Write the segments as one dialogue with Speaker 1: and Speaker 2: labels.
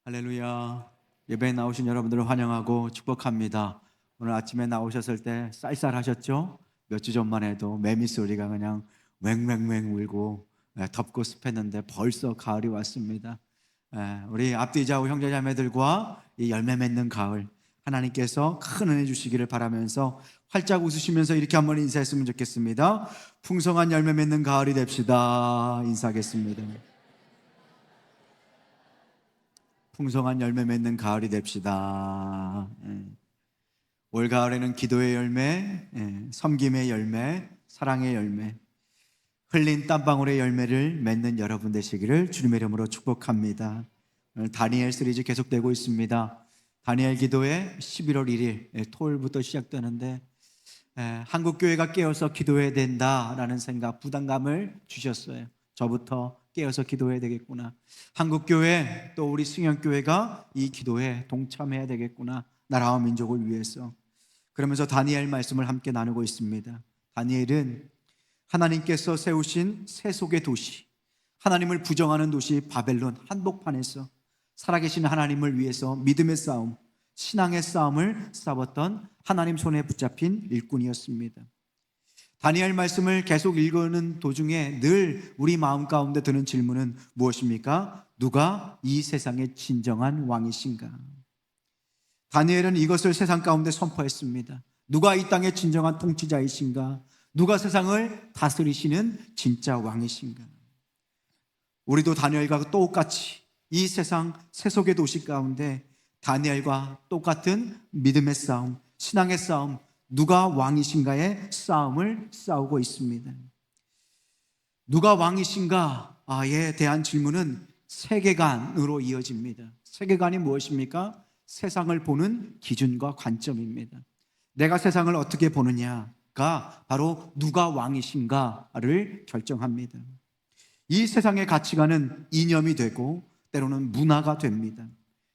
Speaker 1: 할렐루야. 예배에 나오신 여러분들을 환영하고 축복합니다. 오늘 아침에 나오셨을 때 쌀쌀하셨죠? 몇 주 전만 해도 매미 소리가 그냥 왱왱왱 울고 덥고 습했는데 벌써 가을이 왔습니다. 우리 앞뒤 좌우 형제자매들과 이 열매 맺는 가을, 하나님께서 큰 은혜 주시기를 바라면서 활짝 웃으시면서 이렇게 한번 인사했으면 좋겠습니다. 풍성한 열매 맺는 가을이 됩시다. 인사하겠습니다. 풍성한 열매 맺는 가을이 됩시다. 올 가을에는 기도의 열매, 섬김의 열매, 사랑의 열매, 흘린 땀방울의 열매를 맺는 여러분 되시기를 주님의 이름으로 축복합니다. 오늘 다니엘 시리즈 계속되고 있습니다. 다니엘 기도회 11월 1일 토요일부터 시작되는데 한국교회가 깨어서 기도해야 된다라는 생각, 부담감을 주셨어요. 저부터 깨어서 기도해야 되겠구나. 한국교회 또 우리 승영교회가 이 기도에 동참해야 되겠구나. 나라와 민족을 위해서. 그러면서 다니엘 말씀을 함께 나누고 있습니다. 다니엘은 하나님께서 세우신 세속의 도시, 하나님을 부정하는 도시 바벨론 한복판에서 살아계신 하나님을 위해서 믿음의 싸움, 신앙의 싸움을 싸웠던 하나님 손에 붙잡힌 일꾼이었습니다. 다니엘 말씀을 계속 읽는 도중에 늘 우리 마음 가운데 드는 질문은 무엇입니까? 누가 이 세상의 진정한 왕이신가? 다니엘은 이것을 세상 가운데 선포했습니다. 누가 이 땅의 진정한 통치자이신가? 누가 세상을 다스리시는 진짜 왕이신가? 우리도 다니엘과 똑같이 이 세상 세속의 도시 가운데 다니엘과 똑같은 믿음의 싸움, 신앙의 싸움, 누가 왕이신가의 싸움을 싸우고 있습니다. 누가 왕이신가에 대한 질문은 세계관으로 이어집니다. 세계관이 무엇입니까? 세상을 보는 기준과 관점입니다. 내가 세상을 어떻게 보느냐가 바로 누가 왕이신가를 결정합니다. 이 세상의 가치관은 이념이 되고 때로는 문화가 됩니다.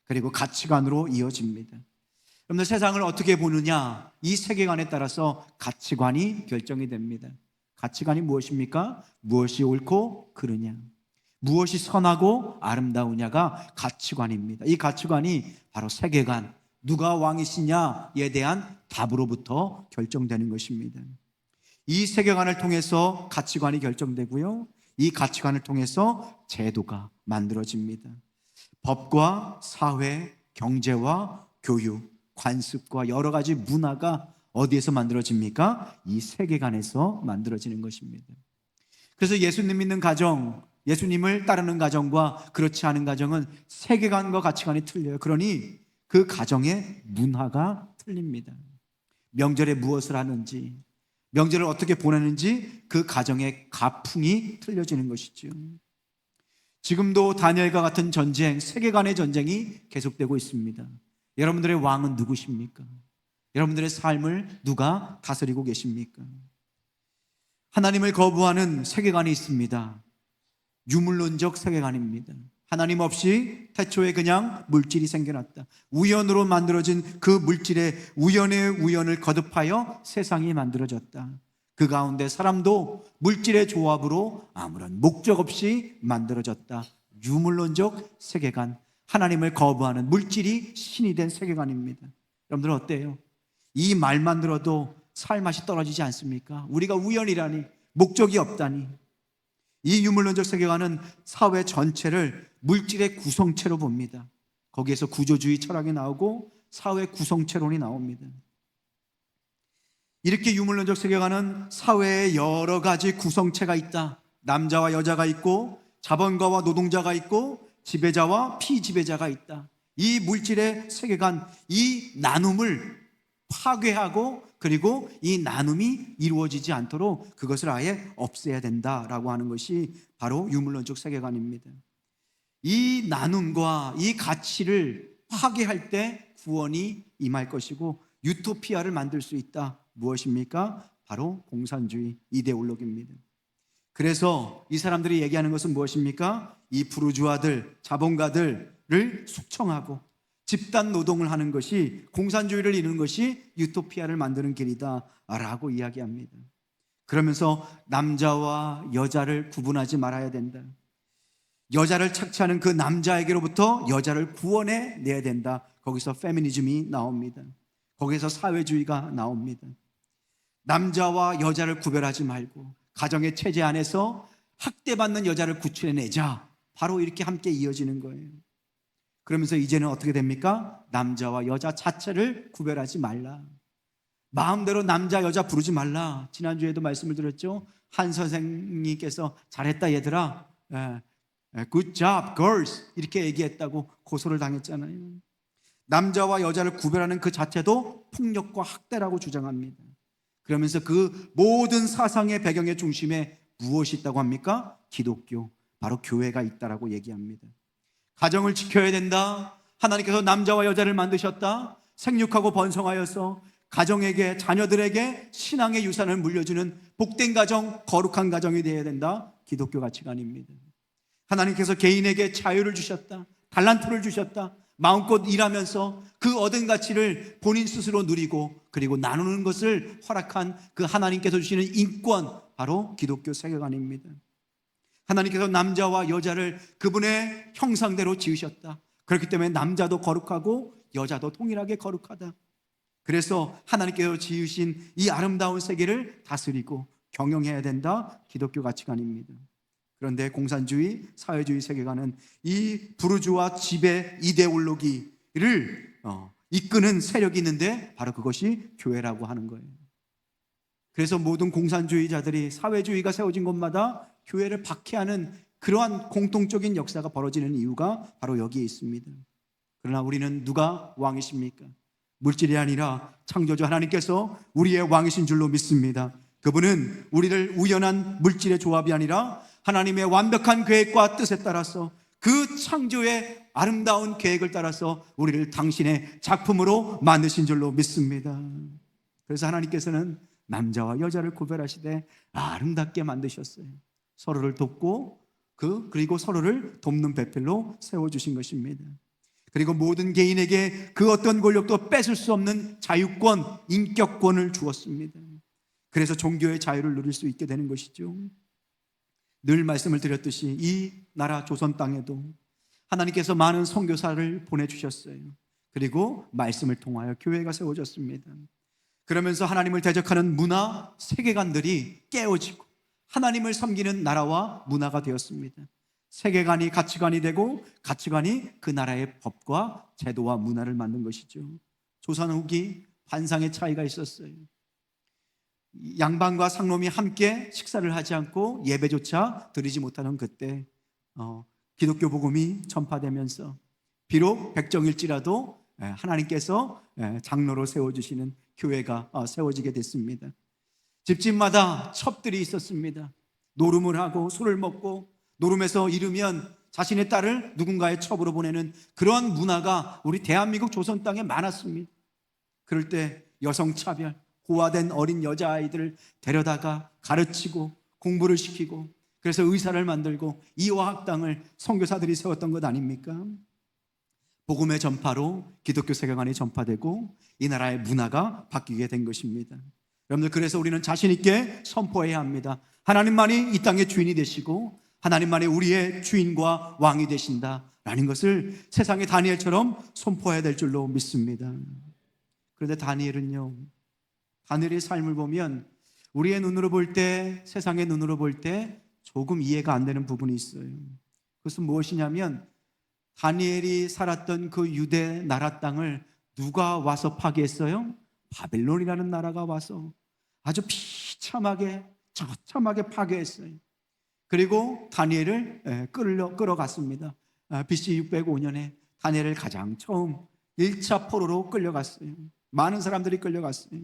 Speaker 1: 그리고 가치관으로 이어집니다. 여러분들, 세상을 어떻게 보느냐, 이 세계관에 따라서 가치관이 결정이 됩니다. 가치관이 무엇입니까? 무엇이 옳고 그르냐, 무엇이 선하고 아름다우냐가 가치관입니다. 이 가치관이 바로 세계관, 누가 왕이시냐에 대한 답으로부터 결정되는 것입니다. 이 세계관을 통해서 가치관이 결정되고요, 이 가치관을 통해서 제도가 만들어집니다. 법과 사회, 경제와 교육, 관습과 여러 가지 문화가 어디에서 만들어집니까? 이 세계관에서 만들어지는 것입니다. 그래서 예수님 믿는 가정, 예수님을 따르는 가정과 그렇지 않은 가정은 세계관과 가치관이 틀려요. 그러니 그 가정의 문화가 틀립니다. 명절에 무엇을 하는지, 명절을 어떻게 보내는지 그 가정의 가풍이 틀려지는 것이죠. 지금도 다니엘과 같은 전쟁, 세계관의 전쟁이 계속되고 있습니다. 여러분들의 왕은 누구십니까? 여러분들의 삶을 누가 다스리고 계십니까? 하나님을 거부하는 세계관이 있습니다. 유물론적 세계관입니다. 하나님 없이 태초에 그냥 물질이 생겨났다. 우연으로 만들어진 그 물질의 우연의 우연을 거듭하여 세상이 만들어졌다. 그 가운데 사람도 물질의 조합으로 아무런 목적 없이 만들어졌다. 유물론적 세계관, 하나님을 거부하는 물질이 신이 된 세계관입니다. 여러분들은 어때요? 이 말만 들어도 살맛이 떨어지지 않습니까? 우리가 우연이라니, 목적이 없다니. 이 유물론적 세계관은 사회 전체를 물질의 구성체로 봅니다. 거기에서 구조주의 철학이 나오고 사회 구성체론이 나옵니다. 이렇게 유물론적 세계관은 사회에 여러 가지 구성체가 있다. 남자와 여자가 있고 자본가와 노동자가 있고 지배자와 피지배자가 있다. 이 물질의 세계관, 이 나눔을 파괴하고 그리고 이 나눔이 이루어지지 않도록 그것을 아예 없애야 된다라고 하는 것이 바로 유물론적 세계관입니다. 이 나눔과 이 가치를 파괴할 때 구원이 임할 것이고 유토피아를 만들 수 있다. 무엇입니까? 바로 공산주의 이데올로기입니다. 그래서 이 사람들이 얘기하는 것은 무엇입니까? 이 부르주아들, 자본가들을 숙청하고 집단 노동을 하는 것이, 공산주의를 이루는 것이 유토피아를 만드는 길이다 라고 이야기합니다. 그러면서 남자와 여자를 구분하지 말아야 된다. 여자를 착취하는 그 남자에게로부터 여자를 구원해 내야 된다. 거기서 페미니즘이 나옵니다. 거기서 사회주의가 나옵니다. 남자와 여자를 구별하지 말고 가정의 체제 안에서 학대받는 여자를 구출해내자. 바로 이렇게 함께 이어지는 거예요. 그러면서 이제는 어떻게 됩니까? 남자와 여자 자체를 구별하지 말라. 마음대로 남자 여자 부르지 말라. 지난주에도 말씀을 드렸죠. 한 선생님께서 잘했다 얘들아, good job girls 이렇게 얘기했다고 고소를 당했잖아요. 남자와 여자를 구별하는 그 자체도 폭력과 학대라고 주장합니다. 그러면서 그 모든 사상의 배경의 중심에 무엇이 있다고 합니까? 기독교, 바로 교회가 있다라고 얘기합니다. 가정을 지켜야 된다. 하나님께서 남자와 여자를 만드셨다. 생육하고 번성하여서 가정에게, 자녀들에게 신앙의 유산을 물려주는 복된 가정, 거룩한 가정이 되어야 된다. 기독교 가치관입니다. 하나님께서 개인에게 자유를 주셨다. 달란트를 주셨다. 마음껏 일하면서 그 얻은 가치를 본인 스스로 누리고 그리고 나누는 것을 허락한 그 하나님께서 주시는 인권, 바로 기독교 세계관입니다. 하나님께서 남자와 여자를 그분의 형상대로 지으셨다. 그렇기 때문에 남자도 거룩하고 여자도 동일하게 거룩하다. 그래서 하나님께서 지으신 이 아름다운 세계를 다스리고 경영해야 된다. 기독교 가치관입니다. 그런데 공산주의, 사회주의 세계관은 이 부르주아 지배 이데올로기를 이끄는 세력이 있는데 바로 그것이 교회라고 하는 거예요. 그래서 모든 공산주의자들이 사회주의가 세워진 곳마다 교회를 박해하는 그러한 공통적인 역사가 벌어지는 이유가 바로 여기에 있습니다. 그러나 우리는 누가 왕이십니까? 물질이 아니라 창조주 하나님께서 우리의 왕이신 줄로 믿습니다. 그분은 우리를 우연한 물질의 조합이 아니라 하나님의 완벽한 계획과 뜻에 따라서 그 창조의 아름다운 계획을 따라서 우리를 당신의 작품으로 만드신 줄로 믿습니다. 그래서 하나님께서는 남자와 여자를 구별하시되 아름답게 만드셨어요. 서로를 돕고 그리고 서로를 돕는 배필로 세워주신 것입니다. 그리고 모든 개인에게 그 어떤 권력도 뺏을 수 없는 자유권, 인격권을 주었습니다. 그래서 종교의 자유를 누릴 수 있게 되는 것이죠. 늘 말씀을 드렸듯이 이 나라 조선 땅에도 하나님께서 많은 선교사를 보내주셨어요. 그리고 말씀을 통하여 교회가 세워졌습니다. 그러면서 하나님을 대적하는 문화, 세계관들이 깨어지고 하나님을 섬기는 나라와 문화가 되었습니다. 세계관이 가치관이 되고 가치관이 그 나라의 법과 제도와 문화를 만든 것이죠. 조선 후기 관상의 차이가 있었어요. 양반과 상놈이 함께 식사를 하지 않고 예배조차 드리지 못하는 그때 기독교 복음이 전파되면서 비록 백정일지라도 하나님께서 장로로 세워주시는 교회가 세워지게 됐습니다. 집집마다 첩들이 있었습니다. 노름을 하고 술을 먹고 노름에서 이르면 자신의 딸을 누군가의 첩으로 보내는 그런 문화가 우리 대한민국 조선 땅에 많았습니다. 그럴 때 여성차별, 고아된 어린 여자아이들을 데려다가 가르치고 공부를 시키고 그래서 의사를 만들고 이화학당을 선교사들이 세웠던 것 아닙니까? 복음의 전파로 기독교 세계관이 전파되고 이 나라의 문화가 바뀌게 된 것입니다. 여러분들, 그래서 우리는 자신 있게 선포해야 합니다. 하나님만이 이 땅의 주인이 되시고 하나님만이 우리의 주인과 왕이 되신다라는 것을 세상의 다니엘처럼 선포해야 될 줄로 믿습니다. 그런데 다니엘의 삶을 보면 우리의 눈으로 볼 때, 세상의 눈으로 볼 때 조금 이해가 안 되는 부분이 있어요. 그것은 무엇이냐면 다니엘이 살았던 그 유대 나라 땅을 누가 와서 파괴했어요? 바벨론이라는 나라가 와서 아주 비참하게 처참하게 파괴했어요. 그리고 다니엘을 끌어갔습니다. BC 605년에 다니엘을 가장 처음 1차 포로로 끌려갔어요. 많은 사람들이 끌려갔어요.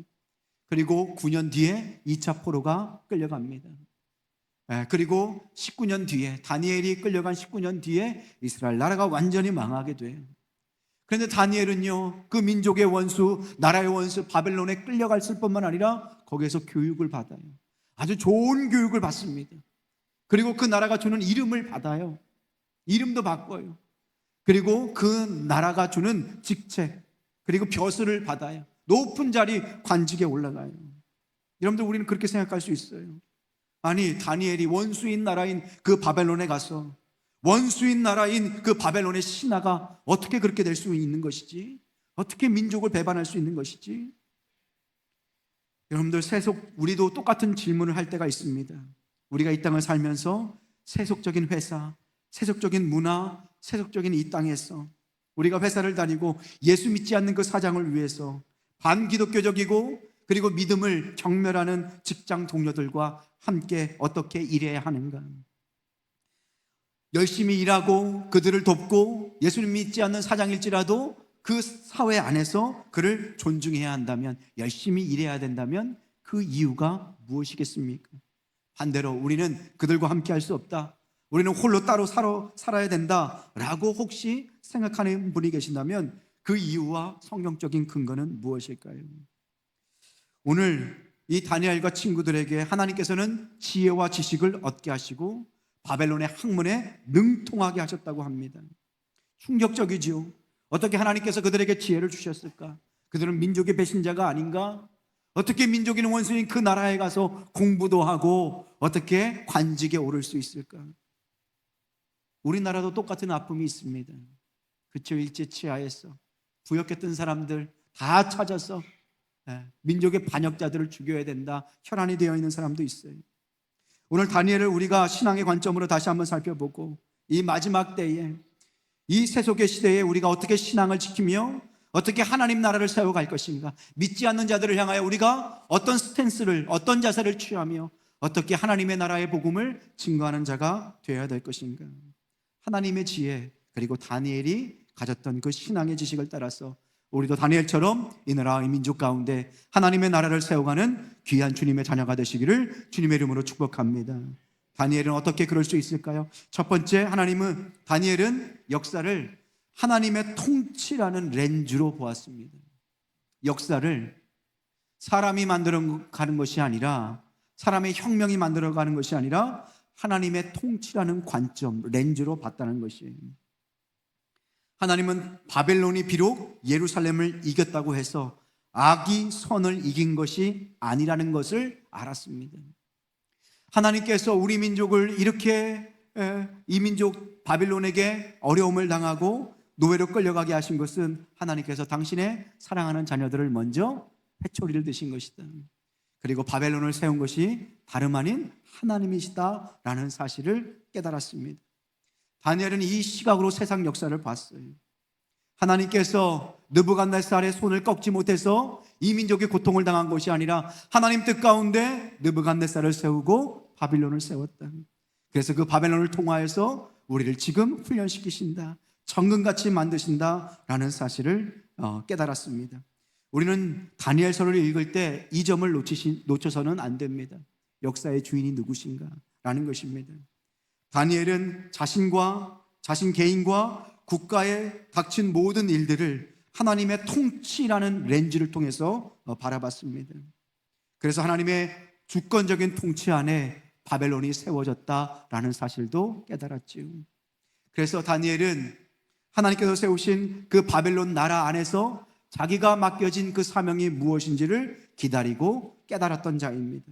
Speaker 1: 그리고 9년 뒤에 2차 포로가 끌려갑니다. 그리고 19년 뒤에, 다니엘이 끌려간 19년 뒤에 이스라엘 나라가 완전히 망하게 돼요. 그런데 다니엘은요, 그 민족의 원수, 나라의 원수 바벨론에 끌려갔을 뿐만 아니라 거기에서 교육을 받아요. 아주 좋은 교육을 받습니다. 그리고 그 나라가 주는 이름을 받아요. 이름도 바꿔요. 그리고 그 나라가 주는 직책, 그리고 벼슬을 받아요. 높은 자리 관직에 올라가요. 여러분들, 우리는 그렇게 생각할 수 있어요. 아니, 다니엘이 원수인 나라인 그 바벨론에 가서 원수인 나라인 그 바벨론의 신하가 어떻게 그렇게 될 수 있는 것이지? 어떻게 민족을 배반할 수 있는 것이지? 여러분들, 우리도 똑같은 질문을 할 때가 있습니다. 우리가 이 땅을 살면서 세속적인 회사, 세속적인 문화, 세속적인 이 땅에서 우리가 회사를 다니고 예수 믿지 않는 그 사장을 위해서 반기독교적이고 그리고 믿음을 경멸하는 직장 동료들과 함께 어떻게 일해야 하는가? 열심히 일하고 그들을 돕고 예수님 믿지 않는 사장일지라도 그 사회 안에서 그를 존중해야 한다면, 열심히 일해야 된다면 그 이유가 무엇이겠습니까? 반대로 우리는 그들과 함께 할 수 없다, 우리는 홀로 따로 살아야 된다라고 혹시 생각하는 분이 계신다면 그 이유와 성경적인 근거는 무엇일까요? 오늘 이 다니엘과 친구들에게 하나님께서는 지혜와 지식을 얻게 하시고 바벨론의 학문에 능통하게 하셨다고 합니다. 충격적이죠. 어떻게 하나님께서 그들에게 지혜를 주셨을까? 그들은 민족의 배신자가 아닌가? 어떻게 민족인 원수인 그 나라에 가서 공부도 하고 어떻게 관직에 오를 수 있을까? 우리나라도 똑같은 아픔이 있습니다. 그쵸? 일제치하에서 부역했던 사람들 다 찾아서 민족의 반역자들을 죽여야 된다, 혈안이 되어 있는 사람도 있어요. 오늘 다니엘을 우리가 신앙의 관점으로 다시 한번 살펴보고 이 마지막 때에, 이 세속의 시대에 우리가 어떻게 신앙을 지키며 어떻게 하나님 나라를 세워갈 것인가, 믿지 않는 자들을 향하여 우리가 어떤 스탠스를, 어떤 자세를 취하며 어떻게 하나님의 나라의 복음을 증거하는 자가 되어야 될 것인가. 하나님의 지혜, 그리고 다니엘이 가졌던 그 신앙의 지식을 따라서 우리도 다니엘처럼 이 나라, 이 민족 가운데 하나님의 나라를 세워가는 귀한 주님의 자녀가 되시기를 주님의 이름으로 축복합니다. 다니엘은 어떻게 그럴 수 있을까요? 첫 번째, 다니엘은 역사를 하나님의 통치라는 렌즈로 보았습니다. 역사를 사람이 만들어 가는 것이 아니라, 사람의 혁명이 만들어 가는 것이 아니라 하나님의 통치라는 관점, 렌즈로 봤다는 것이에요. 하나님은 바벨론이 비록 예루살렘을 이겼다고 해서 악이 선을 이긴 것이 아니라는 것을 알았습니다. 하나님께서 우리 민족을 이렇게, 이 민족 바벨론에게 어려움을 당하고 노예로 끌려가게 하신 것은 하나님께서 당신의 사랑하는 자녀들을 먼저 회초리를 드신 것이다, 그리고 바벨론을 세운 것이 다름 아닌 하나님이시다라는 사실을 깨달았습니다. 다니엘은 이 시각으로 세상 역사를 봤어요. 하나님께서 느부갓네살의 손을 꺾지 못해서 이 민족이 고통을 당한 것이 아니라 하나님 뜻 가운데 느부갓네살을 세우고 바빌론을 세웠다. 그래서 그 바벨론을 통하여서 우리를 지금 훈련시키신다, 정금같이 만드신다라는 사실을 깨달았습니다. 우리는 다니엘서를 읽을 때 이 점을 놓쳐서는 안 됩니다. 역사의 주인이 누구신가라는 것입니다. 다니엘은 자신 개인과 국가에 닥친 모든 일들을 하나님의 통치라는 렌즈를 통해서 바라봤습니다. 그래서 하나님의 주권적인 통치 안에 바벨론이 세워졌다라는 사실도 깨달았지요. 그래서 다니엘은 하나님께서 세우신 그 바벨론 나라 안에서 자기가 맡겨진 그 사명이 무엇인지를 기다리고 깨달았던 자입니다.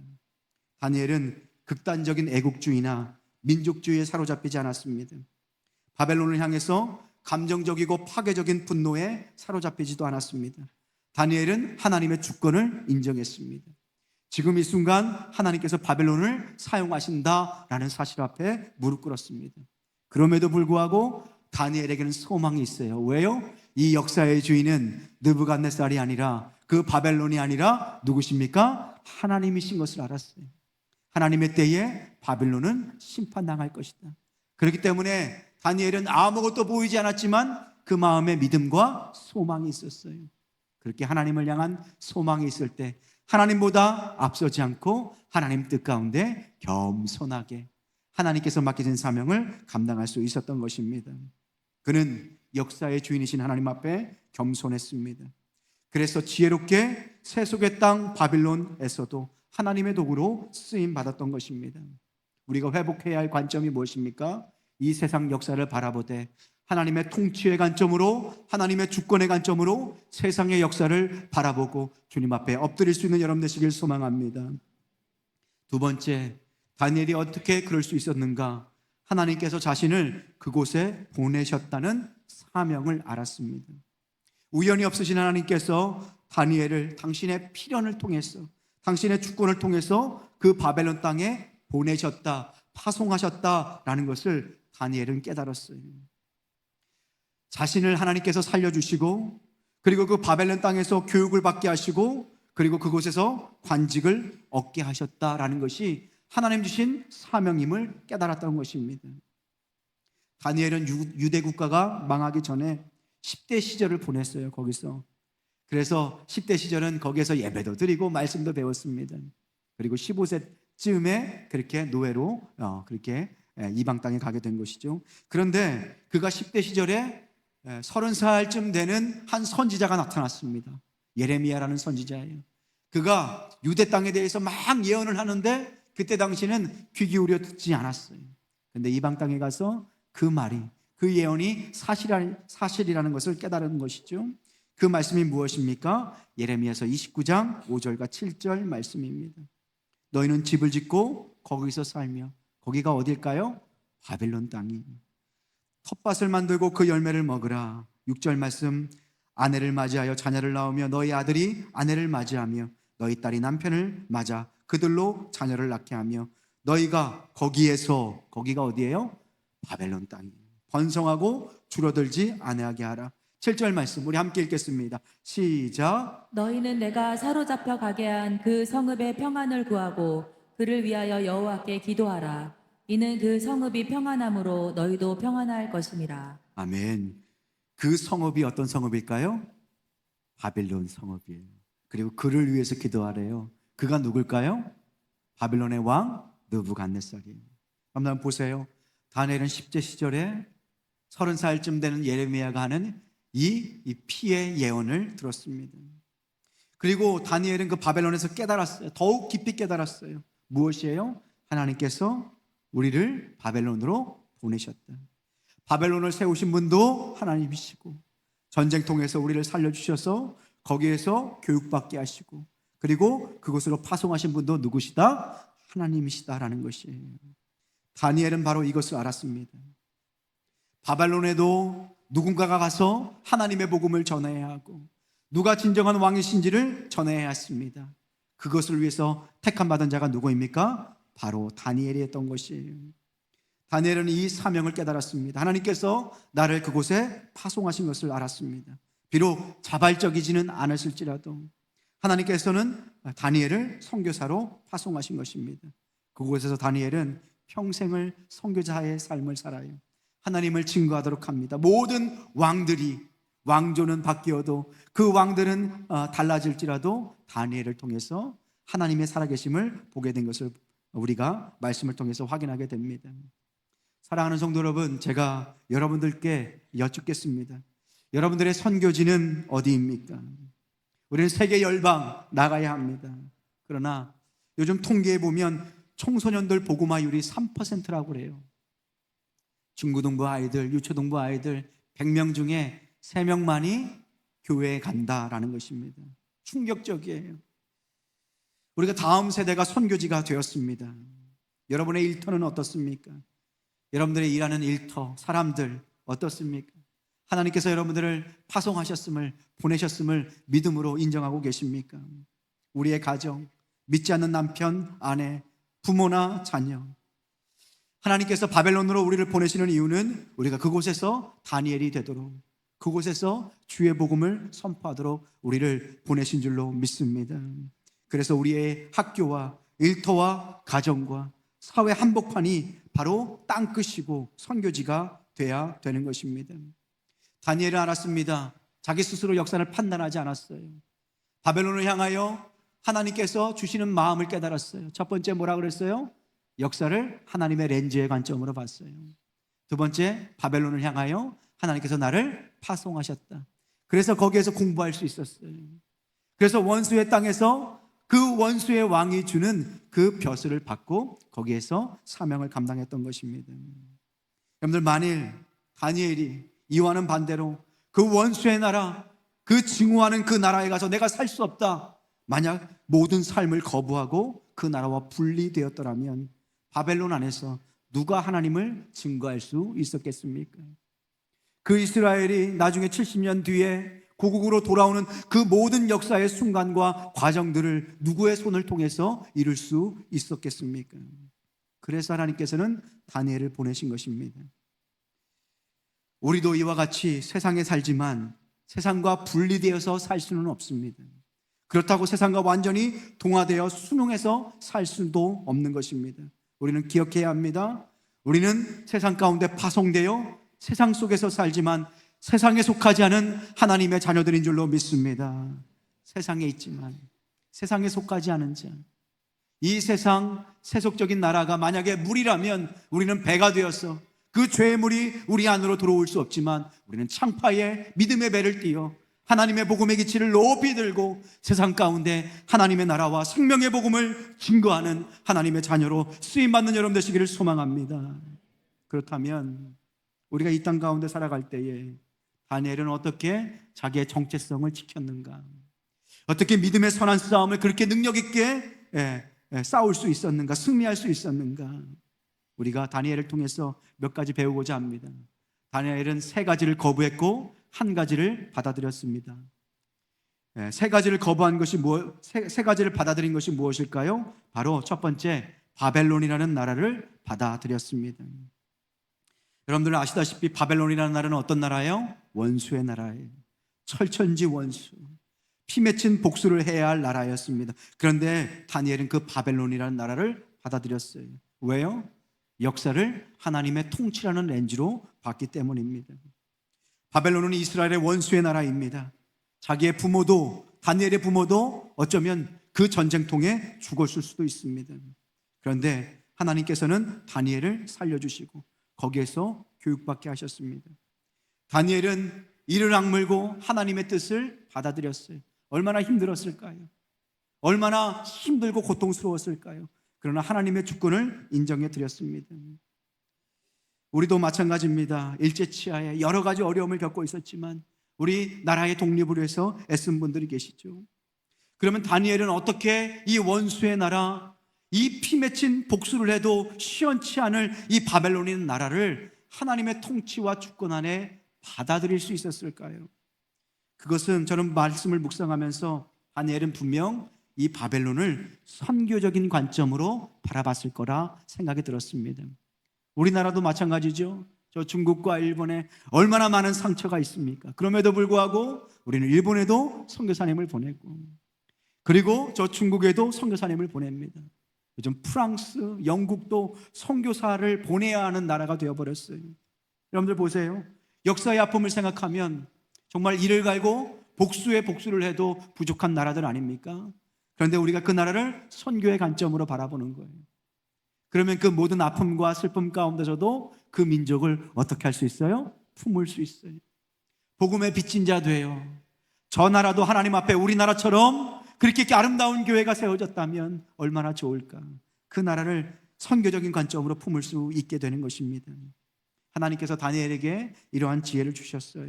Speaker 1: 다니엘은 극단적인 애국주의나 민족주의에 사로잡히지 않았습니다. 바벨론을 향해서 감정적이고 파괴적인 분노에 사로잡히지도 않았습니다. 다니엘은 하나님의 주권을 인정했습니다. 지금 이 순간 하나님께서 바벨론을 사용하신다라는 사실 앞에 무릎 꿇었습니다. 그럼에도 불구하고 다니엘에게는 소망이 있어요. 왜요? 이 역사의 주인은 느부갓네살이 아니라, 그 바벨론이 아니라 누구십니까? 하나님이신 것을 알았어요. 하나님의 때에 바벨론은 심판당할 것이다. 그렇기 때문에 다니엘은 아무것도 보이지 않았지만 그 마음에 믿음과 소망이 있었어요. 그렇게 하나님을 향한 소망이 있을 때 하나님보다 앞서지 않고 하나님 뜻 가운데 겸손하게 하나님께서 맡기신 사명을 감당할 수 있었던 것입니다. 그는 역사의 주인이신 하나님 앞에 겸손했습니다. 그래서 지혜롭게 세속의 땅 바빌론에서도 하나님의 도구로 쓰임 받았던 것입니다. 우리가 회복해야 할 관점이 무엇입니까? 이 세상 역사를 바라보되 하나님의 통치의 관점으로, 하나님의 주권의 관점으로 세상의 역사를 바라보고 주님 앞에 엎드릴 수 있는 여러분 되시길 소망합니다. 두 번째, 다니엘이 어떻게 그럴 수 있었는가? 하나님께서 자신을 그곳에 보내셨다는 사명을 알았습니다. 우연히 없으신 하나님께서 다니엘을 당신의 필연을 통해서, 당신의 주권을 통해서 그 바벨론 땅에 보내셨다, 파송하셨다라는 것을 다니엘은 깨달았어요. 자신을 하나님께서 살려주시고, 그리고 그 바벨론 땅에서 교육을 받게 하시고, 그리고 그곳에서 관직을 얻게 하셨다라는 것이 하나님 주신 사명임을 깨달았다는 것입니다. 다니엘은 유대 국가가 망하기 전에 10대 시절을 보냈어요. 거기서. 그래서 10대 시절은 거기에서 예배도 드리고 말씀도 배웠습니다. 그리고 15세쯤에 그렇게 노예로 그렇게 이방 땅에 가게 된 것이죠. 그런데 그가 10대 시절에 30살쯤 되는 한 선지자가 나타났습니다. 예레미야라는 선지자예요. 그가 유대 땅에 대해서 막 예언을 하는데 그때 당시는 귀 기울여 듣지 않았어요. 그런데 이방 땅에 가서 그 말이, 그 예언이 사실이라는 것을 깨달은 것이죠. 그 말씀이 무엇입니까? 예레미야서 29장 5절과 7절 말씀입니다. 너희는 집을 짓고 거기서 살며, 거기가 어딜까요? 바벨론 땅이. 텃밭을 만들고 그 열매를 먹으라. 6절 말씀, 아내를 맞이하여 자녀를 낳으며 너희 아들이 아내를 맞이하며 너희 딸이 남편을 맞아 그들로 자녀를 낳게 하며 너희가 거기에서, 거기가 어디예요? 바벨론 땅이 번성하고 줄어들지 아니하게 하라. 7절 말씀 우리 함께 읽겠습니다. 시작.
Speaker 2: 너희는 내가 사로잡혀 가게 한 그 성읍의 평안을 구하고 그를 위하여 여호와께 기도하라. 이는 그 성읍이 평안함으로 너희도 평안할 것임이라.
Speaker 1: 아멘. 그 성읍이 어떤 성읍일까요? 바벨론 성읍이에요. 그리고 그를 위해서 기도하래요. 그가 누굴까요? 바벨론의 왕 느부갓네살이에요. 한번 보세요. 다니엘은 10세 시절에 30살쯤 되는 예레미야가 하는 이 피의 예언을 들었습니다. 그리고 다니엘은 그 바벨론에서 깨달았어요. 더욱 깊이 깨달았어요. 무엇이에요? 하나님께서 우리를 바벨론으로 보내셨다. 바벨론을 세우신 분도 하나님이시고, 전쟁 통해서 우리를 살려주셔서 거기에서 교육받게 하시고, 그리고 그곳으로 파송하신 분도 누구시다? 하나님이시다라는 것이에요. 다니엘은 바로 이것을 알았습니다. 바벨론에도 누군가가 가서 하나님의 복음을 전해야 하고, 누가 진정한 왕이신지를 전해야 했습니다. 그것을 위해서 택함받은 자가 누구입니까? 바로 다니엘이었던 것이에요. 다니엘은 이 사명을 깨달았습니다. 하나님께서 나를 그곳에 파송하신 것을 알았습니다. 비록 자발적이지는 않았을지라도 하나님께서는 다니엘을 선교사로 파송하신 것입니다. 그곳에서 다니엘은 평생을 선교자의 삶을 살아요. 하나님을 증거하도록 합니다. 모든 왕들이, 왕조는 바뀌어도 그 왕들은 달라질지라도 다니엘을 통해서 하나님의 살아계심을 보게 된 것을 우리가 말씀을 통해서 확인하게 됩니다. 사랑하는 성도 여러분, 제가 여러분들께 여쭙겠습니다. 여러분들의 선교지는 어디입니까? 우리는 세계 열방 나가야 합니다. 그러나 요즘 통계에 보면 청소년들 복음화율이 3%라고 그래요. 중고등부 아이들, 유초등부 아이들 100명 중에 3명만이 교회에 간다라는 것입니다. 충격적이에요. 우리가 다음 세대가 선교지가 되었습니다. 여러분의 일터는 어떻습니까? 여러분들의 일하는 일터, 사람들 어떻습니까? 하나님께서 여러분들을 파송하셨음을, 보내셨음을 믿음으로 인정하고 계십니까? 우리의 가정, 믿지 않는 남편, 아내, 부모나 자녀, 하나님께서 바벨론으로 우리를 보내시는 이유는 우리가 그곳에서 다니엘이 되도록, 그곳에서 주의 복음을 선포하도록 우리를 보내신 줄로 믿습니다. 그래서 우리의 학교와 일터와 가정과 사회 한복판이 바로 땅끝이고 선교지가 돼야 되는 것입니다. 다니엘은 알았습니다. 자기 스스로 역사를 판단하지 않았어요. 바벨론을 향하여 하나님께서 주시는 마음을 깨달았어요. 첫 번째 뭐라 그랬어요? 역사를 하나님의 렌즈의 관점으로 봤어요. 두 번째, 바벨론을 향하여 하나님께서 나를 파송하셨다. 그래서 거기에서 공부할 수 있었어요. 그래서 원수의 땅에서 그 원수의 왕이 주는 그 벼슬을 받고 거기에서 사명을 감당했던 것입니다. 여러분들, 만일 다니엘이 이와는 반대로 그 원수의 나라, 그 증오하는 그 나라에 가서 내가 살 수 없다, 만약 모든 삶을 거부하고 그 나라와 분리되었더라면 바벨론 안에서 누가 하나님을 증거할 수 있었겠습니까? 그 이스라엘이 나중에 70년 뒤에 고국으로 돌아오는 그 모든 역사의 순간과 과정들을 누구의 손을 통해서 이룰 수 있었겠습니까? 그래서 하나님께서는 다니엘을 보내신 것입니다. 우리도 이와 같이 세상에 살지만 세상과 분리되어서 살 수는 없습니다. 그렇다고 세상과 완전히 동화되어 순응해서 살 수도 없는 것입니다. 우리는 기억해야 합니다. 우리는 세상 가운데 파송되어 세상 속에서 살지만 세상에 속하지 않은 하나님의 자녀들인 줄로 믿습니다. 세상에 있지만 세상에 속하지 않은 자, 이 세상 세속적인 나라가 만약에 물이라면 우리는 배가 되어서 그 죄의 물이 우리 안으로 들어올 수 없지만 우리는 창파에 믿음의 배를 띄어 하나님의 복음의 기치를 높이 들고 세상 가운데 하나님의 나라와 생명의 복음을 증거하는 하나님의 자녀로 쓰임받는 여러분 되시기를 소망합니다. 그렇다면 우리가 이 땅 가운데 살아갈 때에 다니엘은 어떻게 자기의 정체성을 지켰는가? 어떻게 믿음의 선한 싸움을 그렇게 능력 있게 싸울 수 있었는가? 승리할 수 있었는가? 우리가 다니엘을 통해서 몇 가지 배우고자 합니다. 다니엘은 3가지를 거부했고 1가지를 받아들였습니다. 세 가지를 거부한 것이 세 가지를 받아들인 것이 무엇일까요? 바로 첫 번째, 바벨론이라는 나라를 받아들였습니다. 여러분들 아시다시피 바벨론이라는 나라는 어떤 나라예요? 원수의 나라예요. 철천지 원수, 피 맺힌 복수를 해야 할 나라였습니다. 그런데 다니엘은 그 바벨론이라는 나라를 받아들였어요. 왜요? 역사를 하나님의 통치라는 렌즈로 봤기 때문입니다. 바벨론은 이스라엘의 원수의 나라입니다. 자기의 부모도, 다니엘의 부모도 어쩌면 그 전쟁통에 죽었을 수도 있습니다. 그런데 하나님께서는 다니엘을 살려주시고 거기에서 교육받게 하셨습니다. 다니엘은 이를 악물고 하나님의 뜻을 받아들였어요. 얼마나 힘들었을까요? 얼마나 힘들고 고통스러웠을까요? 그러나 하나님의 주권을 인정해 드렸습니다. 우리도 마찬가지입니다. 일제치하에 여러 가지 어려움을 겪고 있었지만 우리 나라의 독립을 위해서 애쓴 분들이 계시죠. 그러면 다니엘은 어떻게 이 원수의 나라, 이 피 맺힌 복수를 해도 시원치 않을 이 바벨론인 나라를 하나님의 통치와 주권 안에 받아들일 수 있었을까요? 그것은 저는 말씀을 묵상하면서 다니엘은 분명 이 바벨론을 선교적인 관점으로 바라봤을 거라 생각이 들었습니다. 우리나라도 마찬가지죠. 저 중국과 일본에 얼마나 많은 상처가 있습니까? 그럼에도 불구하고 우리는 일본에도 선교사님을 보내고, 그리고 저 중국에도 선교사님을 보냅니다. 요즘 프랑스, 영국도 선교사를 보내야 하는 나라가 되어버렸어요. 여러분들 보세요. 역사의 아픔을 생각하면 정말 이를 갈고 복수에 복수를 해도 부족한 나라들 아닙니까? 그런데 우리가 그 나라를 선교의 관점으로 바라보는 거예요. 그러면 그 모든 아픔과 슬픔 가운데서도 그 민족을 어떻게 할 수 있어요? 품을 수 있어요. 복음의 빚진 자 되어 저 나라도 하나님 앞에 우리나라처럼 그렇게 아름다운 교회가 세워졌다면 얼마나 좋을까. 그 나라를 선교적인 관점으로 품을 수 있게 되는 것입니다. 하나님께서 다니엘에게 이러한 지혜를 주셨어요.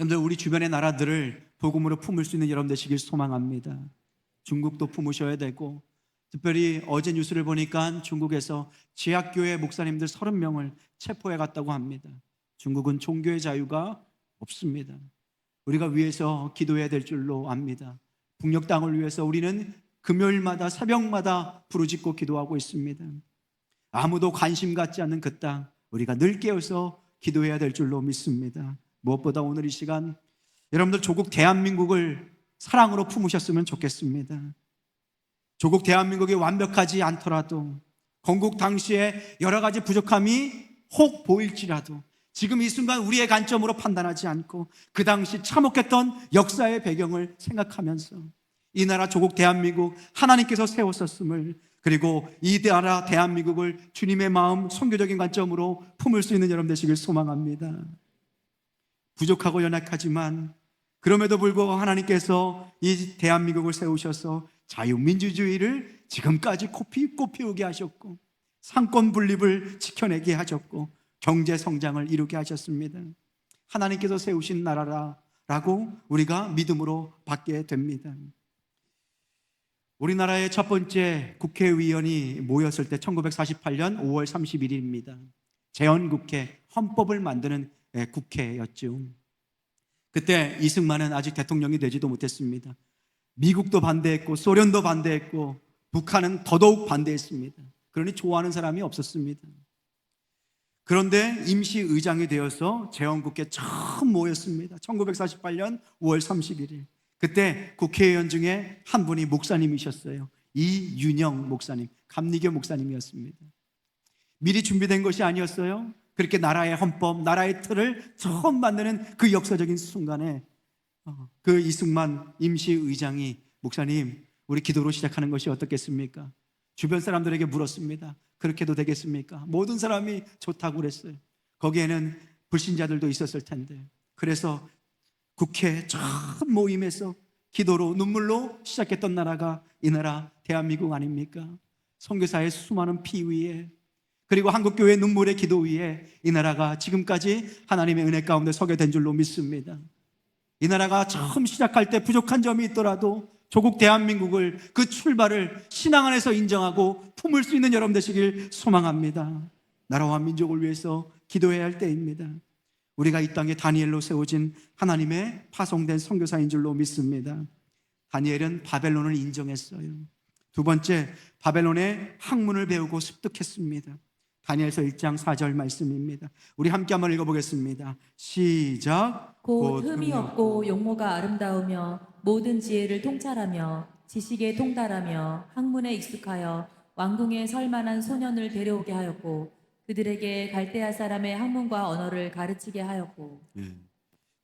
Speaker 1: 여러분들, 우리 주변의 나라들을 복음으로 품을 수 있는 여러분 되시길 소망합니다. 중국도 품으셔야 되고, 특별히 어제 뉴스를 보니까 중국에서 지하교회 목사님들 30명을 체포해 갔다고 합니다. 중국은 종교의 자유가 없습니다. 우리가 위해서 기도해야 될 줄로 압니다. 북녘 땅을 위해서 우리는 금요일마다 새벽마다 부르짖고 기도하고 있습니다. 아무도 관심 갖지 않는 그 땅, 우리가 늘 깨어서 기도해야 될 줄로 믿습니다. 무엇보다 오늘 이 시간 여러분들 조국 대한민국을 사랑으로 품으셨으면 좋겠습니다. 조국 대한민국이 완벽하지 않더라도, 건국 당시에 여러 가지 부족함이 혹 보일지라도 지금 이 순간 우리의 관점으로 판단하지 않고 그 당시 참혹했던 역사의 배경을 생각하면서 이 나라 조국 대한민국 하나님께서 세웠었음을, 그리고 이 나라 대한민국을 주님의 마음 선교적인 관점으로 품을 수 있는 여러분 되시길 소망합니다. 부족하고 연약하지만 그럼에도 불구하고 하나님께서 이 대한민국을 세우셔서 자유민주주의를 지금까지 꽃 피우게 하셨고, 상권 분립을 지켜내게 하셨고, 경제 성장을 이루게 하셨습니다. 하나님께서 세우신 나라라고 우리가 믿음으로 받게 됩니다. 우리나라의 첫 번째 국회의원이 모였을 때 1948년 5월 31일입니다. 재헌국회, 헌법을 만드는 국회였죠. 그때 이승만은 아직 대통령이 되지도 못했습니다. 미국도 반대했고 소련도 반대했고 북한은 더더욱 반대했습니다. 그러니 좋아하는 사람이 없었습니다. 그런데 임시의장이 되어서 재헌국회 처음 모였습니다. 1948년 5월 31일. 그때 국회의원 중에 한 분이 목사님이셨어요. 이윤영 목사님, 감리교 목사님이었습니다. 미리 준비된 것이 아니었어요. 그렇게 나라의 헌법, 나라의 틀을 처음 만드는 그 역사적인 순간에 그 이승만 임시의장이 목사님, 우리 기도로 시작하는 것이 어떻겠습니까? 주변 사람들에게 물었습니다. 그렇게 해도 되겠습니까? 모든 사람이 좋다고 그랬어요. 거기에는 불신자들도 있었을 텐데. 그래서 국회 처음 모임에서 기도로 눈물로 시작했던 나라가 이 나라 대한민국 아닙니까? 선교사의 수많은 피 위에, 그리고 한국교회의 눈물의 기도 위에 이 나라가 지금까지 하나님의 은혜 가운데 서게 된 줄로 믿습니다. 이 나라가 처음 시작할 때 부족한 점이 있더라도 조국 대한민국을, 그 출발을 신앙 안에서 인정하고 품을 수 있는 여러분 되시길 소망합니다. 나라와 민족을 위해서 기도해야 할 때입니다. 우리가 이 땅에 다니엘로 세워진 하나님의 파송된 선교사인 줄로 믿습니다. 다니엘은 바벨론을 인정했어요. 두 번째, 바벨론의 학문을 배우고 습득했습니다. 다니엘서 1장 4절 말씀입니다. 우리 함께 한번 읽어보겠습니다. 시작.
Speaker 2: 곧 흠이 없고 용모가 아름다우며 모든 지혜를 통찰하며 지식에 통달하며 학문에 익숙하여 왕궁에 설 만한 소년을 데려오게 하였고 그들에게 갈대아 사람의 학문과 언어를 가르치게 하였고.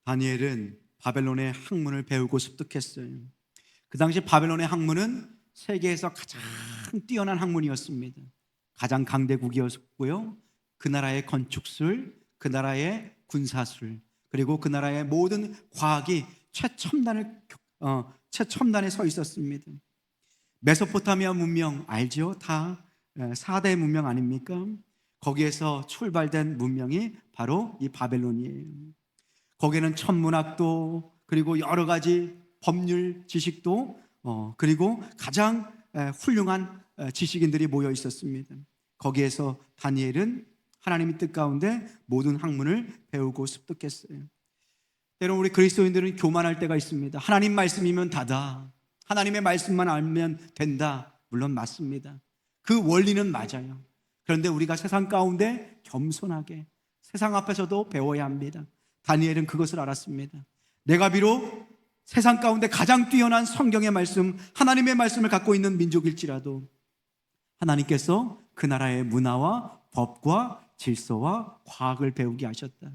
Speaker 1: 다니엘은 바벨론의 학문을 배우고 습득했어요. 그 당시 바벨론의 학문은 세계에서 가장 뛰어난 학문이었습니다. 가장 강대국이었고요. 그 나라의 건축술, 그 나라의 군사술, 그리고 그 나라의 모든 과학이 최첨단에 서 있었습니다. 메소포타미아 문명 알죠? 다 4대 문명 아닙니까? 거기에서 출발된 문명이 바로 이 바벨론이에요. 거기에는 천문학도, 그리고 여러 가지 법률 지식도, 그리고 가장 훌륭한 지식인들이 모여 있었습니다. 거기에서 다니엘은 하나님의 뜻 가운데 모든 학문을 배우고 습득했어요. 때론 우리 그리스도인들은 교만할 때가 있습니다. 하나님 말씀이면 다다, 하나님의 말씀만 알면 된다. 물론 맞습니다. 그 원리는 맞아요. 그런데 우리가 세상 가운데 겸손하게 세상 앞에서도 배워야 합니다. 다니엘은 그것을 알았습니다. 내가 비록 세상 가운데 가장 뛰어난 성경의 말씀, 하나님의 말씀을 갖고 있는 민족일지라도 하나님께서 그 나라의 문화와 법과 질서와 과학을 배우게 하셨다.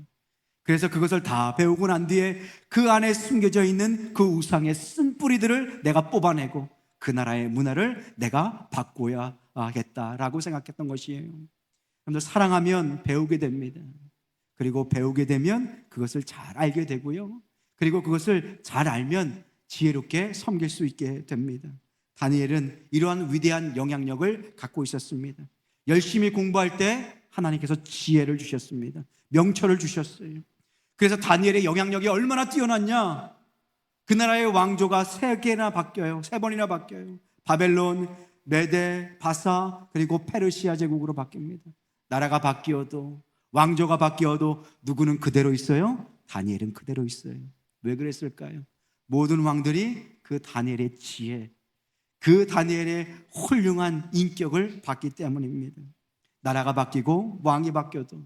Speaker 1: 그래서 그것을 다 배우고 난 뒤에 그 안에 숨겨져 있는 그 우상의 쓴뿌리들을 내가 뽑아내고 그 나라의 문화를 내가 바꿔야 하겠다라고 생각했던 것이에요. 여러분들, 사랑하면 배우게 됩니다. 그리고 배우게 되면 그것을 잘 알게 되고요. 그리고 그것을 잘 알면 지혜롭게 섬길 수 있게 됩니다. 다니엘은 이러한 위대한 영향력을 갖고 있었습니다. 열심히 공부할 때 하나님께서 지혜를 주셨습니다. 명철을 주셨어요. 그래서 다니엘의 영향력이 얼마나 뛰어났냐? 그 나라의 왕조가 3개나 바뀌어요. 3번이나 바뀌어요. 바벨론, 메데, 바사, 그리고 페르시아 제국으로 바뀝니다. 나라가 바뀌어도, 왕조가 바뀌어도 누구는 그대로 있어요? 다니엘은 그대로 있어요. 왜 그랬을까요? 모든 왕들이 그 다니엘의 지혜, 그 다니엘의 훌륭한 인격을 봤기 때문입니다. 나라가 바뀌고 왕이 바뀌어도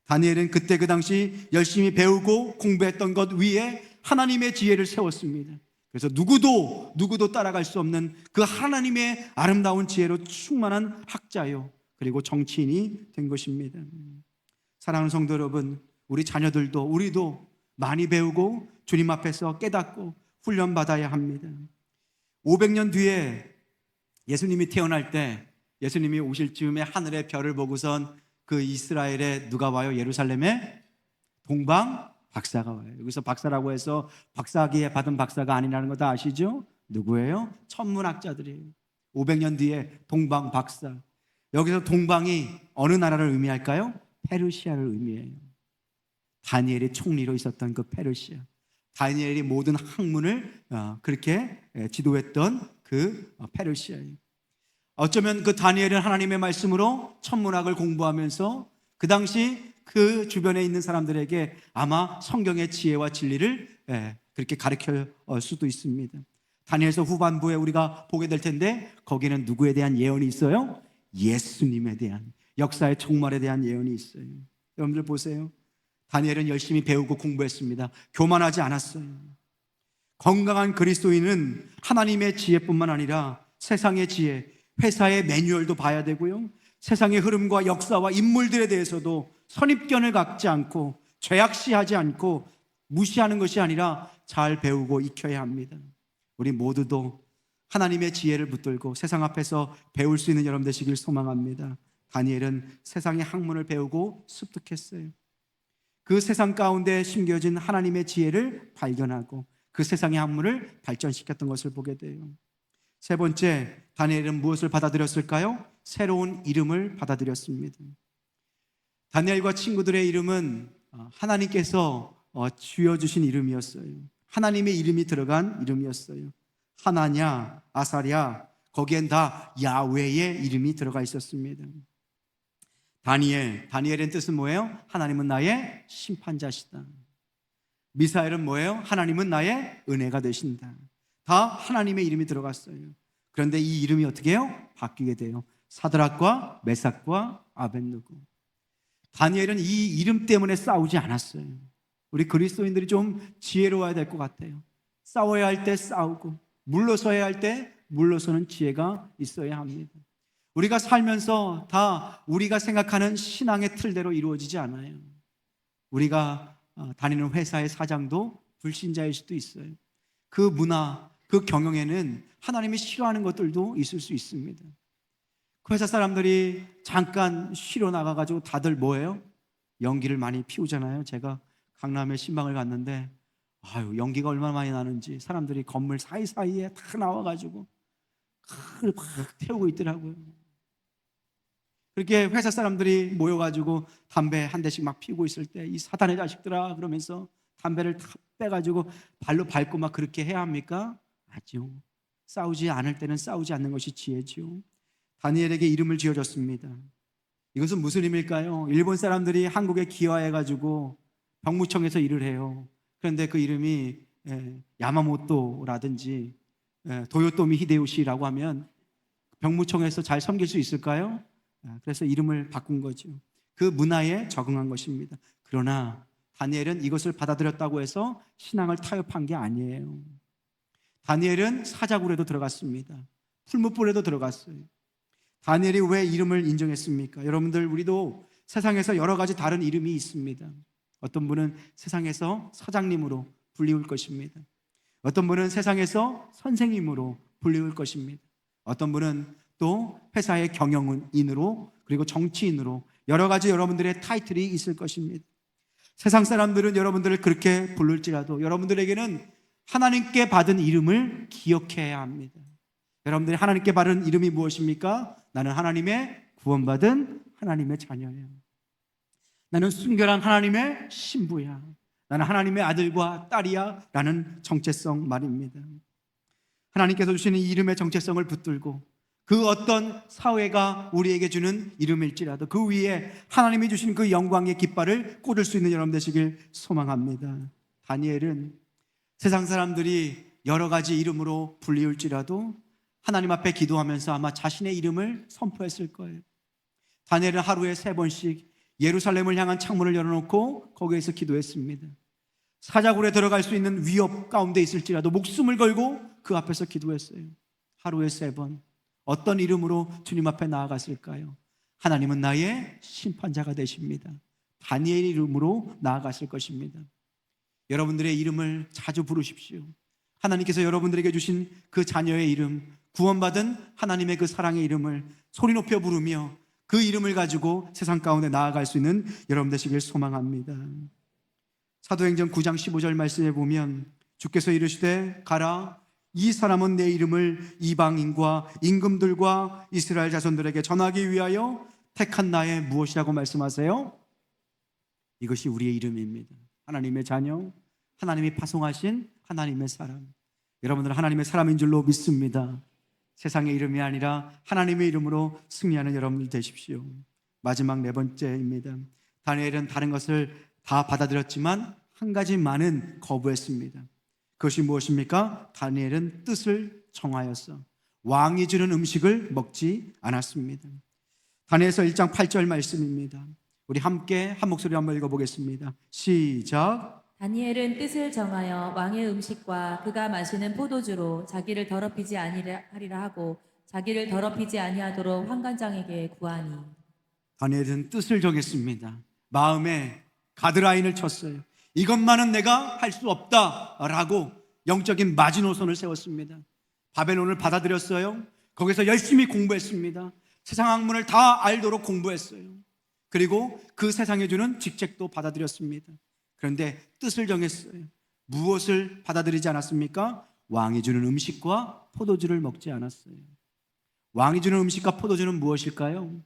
Speaker 1: 다니엘은 그때 그 당시 열심히 배우고 공부했던 것 위에 하나님의 지혜를 세웠습니다. 그래서 누구도 따라갈 수 없는 그 하나님의 아름다운 지혜로 충만한 학자요, 그리고 정치인이 된 것입니다. 사랑하는 성도 여러분, 우리 자녀들도, 우리도 많이 배우고 주님 앞에서 깨닫고 훈련받아야 합니다. 500년 뒤에 예수님이 태어날 때, 예수님이 오실 즈음에 하늘의 별을 보고선 그 이스라엘에 누가 와요? 예루살렘에 동방 박사가 와요. 여기서 박사라고 해서 박사학위에 받은 박사가 아니라는 거 다 아시죠? 누구예요? 천문학자들이에요. 500년 뒤에 동방 박사. 여기서 동방이 어느 나라를 의미할까요? 페르시아를 의미해요. 다니엘이 총리로 있었던 그 페르시아. 다니엘이 모든 학문을 그렇게 지도했던 그 페르시아예요. 어쩌면 그 다니엘은 하나님의 말씀으로 천문학을 공부하면서 그 당시 그 주변에 있는 사람들에게 아마 성경의 지혜와 진리를 그렇게 가르칠 수도 있습니다. 다니엘서 후반부에 우리가 보게 될 텐데 거기는 누구에 대한 예언이 있어요? 예수님에 대한, 역사의 종말에 대한 예언이 있어요. 여러분들 보세요. 다니엘은 열심히 배우고 공부했습니다. 교만하지 않았어요. 건강한 그리스도인은 하나님의 지혜뿐만 아니라 세상의 지혜, 회사의 매뉴얼도 봐야 되고요, 세상의 흐름과 역사와 인물들에 대해서도 선입견을 갖지 않고 죄악시하지 않고 무시하는 것이 아니라 잘 배우고 익혀야 합니다. 우리 모두도 하나님의 지혜를 붙들고 세상 앞에서 배울 수 있는 여러분 되시길 소망합니다. 다니엘은 세상의 학문을 배우고 습득했어요. 그 세상 가운데 심겨진 하나님의 지혜를 발견하고 그 세상의 학문을 발전시켰던 것을 보게 돼요. 세 번째, 다니엘은 무엇을 받아들였을까요? 새로운 이름을 받아들였습니다. 다니엘과 친구들의 이름은 하나님께서 지어주신 이름이었어요. 하나님의 이름이 들어간 이름이었어요. 하나냐, 아사랴, 거기엔 다 야훼의 이름이 들어가 있었습니다. 다니엘의 뜻은 뭐예요? 하나님은 나의 심판자시다. 미사엘은 뭐예요? 하나님은 나의 은혜가 되신다. 다 하나님의 이름이 들어갔어요. 그런데 이 이름이 어떻게 해요? 바뀌게 돼요. 사드락과 메삭과 아벳느고. 다니엘은 이 이름 때문에 싸우지 않았어요. 우리 그리스도인들이 좀 지혜로워야 될 것 같아요. 싸워야 할 때 싸우고 물러서야 할 때 물러서는 지혜가 있어야 합니다. 우리가 살면서 다 우리가 생각하는 신앙의 틀대로 이루어지지 않아요. 우리가 다니는 회사의 사장도 불신자일 수도 있어요. 그 문화, 그 경영에는 하나님이 싫어하는 것들도 있을 수 있습니다. 그 회사 사람들이 잠깐 쉬러 나가가지고 다들 뭐예요? 연기를 많이 피우잖아요. 제가 강남에 신방을 갔는데 연기가 얼마나 많이 나는지 사람들이 건물 사이사이에 다 나와가지고 막 태우고 있더라고요. 그렇게 회사 사람들이 모여가지고 담배 한 대씩 막 피우고 있을 때 이 사단의 자식들아 그러면서 담배를 다 빼가지고 발로 밟고 막 그렇게 해야 합니까? 아니요. 싸우지 않을 때는 싸우지 않는 것이 지혜죠. 다니엘에게 이름을 지어줬습니다. 이것은 무슨 의미일까요? 일본 사람들이 한국에 기화해가지고 병무청에서 일을 해요. 그런데 그 이름이 야마모토라든지 도요토미 히데요시라고 하면 병무청에서 잘 섬길 수 있을까요? 그래서 이름을 바꾼 거죠. 그 문화에 적응한 것입니다. 그러나 다니엘은 이것을 받아들였다고 해서 신앙을 타협한 게 아니에요. 다니엘은 사자굴에도 들어갔습니다. 풀무불에도 들어갔어요. 다니엘이 왜 이름을 인정했습니까? 여러분들, 우리도 세상에서 여러 가지 다른 이름이 있습니다. 어떤 분은 세상에서 사장님으로 불리울 것입니다. 어떤 분은 세상에서 선생님으로 불리울 것입니다. 어떤 분은 또 회사의 경영인으로, 그리고 정치인으로 여러 가지 여러분들의 타이틀이 있을 것입니다. 세상 사람들은 여러분들을 그렇게 부를지라도 여러분들에게는 하나님께 받은 이름을 기억해야 합니다. 여러분들이 하나님께 받은 이름이 무엇입니까? 나는 하나님의 구원받은 하나님의 자녀예요. 나는 순결한 하나님의 신부야. 나는 하나님의 아들과 딸이야 라는 정체성 말입니다. 하나님께서 주시는 이 이름의 정체성을 붙들고 그 어떤 사회가 우리에게 주는 이름일지라도 그 위에 하나님이 주신 그 영광의 깃발을 꽂을 수 있는 여러분 되시길 소망합니다. 다니엘은 세상 사람들이 여러 가지 이름으로 불리울지라도 하나님 앞에 기도하면서 아마 자신의 이름을 선포했을 거예요. 다니엘은 하루에 3번씩 예루살렘을 향한 창문을 열어놓고 거기에서 기도했습니다. 사자굴에 들어갈 수 있는 위협 가운데 있을지라도 목숨을 걸고 그 앞에서 기도했어요. 하루에 3번. 어떤 이름으로 주님 앞에 나아갔을까요? 하나님은 나의 심판자가 되십니다. 다니엘 이름으로 나아갔을 것입니다. 여러분들의 이름을 자주 부르십시오. 하나님께서 여러분들에게 주신 그 자녀의 이름, 구원받은 하나님의 그 사랑의 이름을 소리 높여 부르며 그 이름을 가지고 세상 가운데 나아갈 수 있는 여러분 되시길 소망합니다. 사도행전 9장 15절 말씀에 보면 주께서 이르시되 가라, 이 사람은 내 이름을 이방인과 임금들과 이스라엘 자손들에게 전하기 위하여 택한 나의 무엇이라고 말씀하세요? 이것이 우리의 이름입니다. 하나님의 자녀, 하나님이 파송하신 하나님의 사람. 여러분들은 하나님의 사람인 줄로 믿습니다. 세상의 이름이 아니라 하나님의 이름으로 승리하는 여러분들 되십시오. 마지막 네 번째입니다. 다니엘은 다른 것을 다 받아들였지만 한 가지만은 거부했습니다. 그것이 무엇입니까? 다니엘은 뜻을 정하였어. 왕이 주는 음식을 먹지 않았습니다. 다니엘서 1장 8절 말씀입니다. 우리 함께 한 목소리 한번 읽어보겠습니다. 시작.
Speaker 2: 다니엘은 뜻을 정하여 왕의 음식과 그가 마시는 포도주로 자기를 더럽히지 아니하리라 하고 자기를 더럽히지 아니하도록 환관장에게 구하니.
Speaker 1: 다니엘은 뜻을 정했습니다. 마음에 가드라인을 쳤어요. 이것만은 내가 할 수 없다라고 영적인 마지노선을 세웠습니다. 바벨론을 받아들였어요. 거기서 열심히 공부했습니다. 세상 학문을 다 알도록 공부했어요. 그리고 그 세상에 주는 직책도 받아들였습니다. 그런데 뜻을 정했어요. 무엇을 받아들이지 않았습니까? 왕이 주는 음식과 포도주를 먹지 않았어요. 왕이 주는 음식과 포도주는 무엇일까요?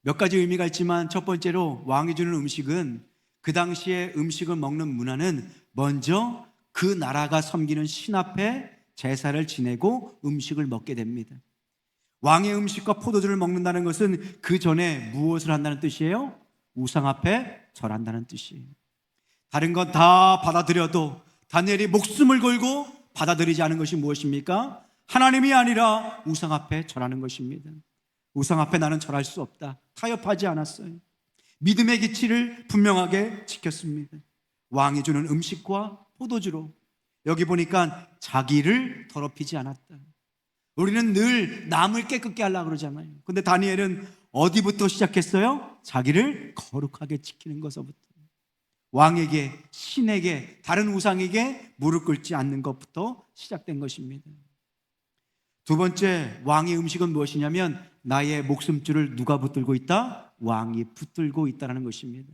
Speaker 1: 몇 가지 의미가 있지만 첫 번째로 왕이 주는 음식은 그 당시에 음식을 먹는 문화는 먼저 그 나라가 섬기는 신 앞에 제사를 지내고 음식을 먹게 됩니다. 왕의 음식과 포도주를 먹는다는 것은 그 전에 무엇을 한다는 뜻이에요? 우상 앞에 절한다는 뜻이에요. 다른 건 다 받아들여도 다니엘이 목숨을 걸고 받아들이지 않은 것이 무엇입니까? 하나님이 아니라 우상 앞에 절하는 것입니다. 우상 앞에 나는 절할 수 없다. 타협하지 않았어요. 믿음의 기치를 분명하게 지켰습니다. 왕이 주는 음식과 포도주로, 여기 보니까 자기를 더럽히지 않았다. 우리는 늘 남을 깨끗게 하려고 그러잖아요. 근데 다니엘은 어디부터 시작했어요? 자기를 거룩하게 지키는 것부터. 왕에게, 신에게, 다른 우상에게 무릎 꿇지 않는 것부터 시작된 것입니다. 두 번째, 왕의 음식은 무엇이냐면 나의 목숨줄을 누가 붙들고 있다? 왕이 붙들고 있다는 것입니다.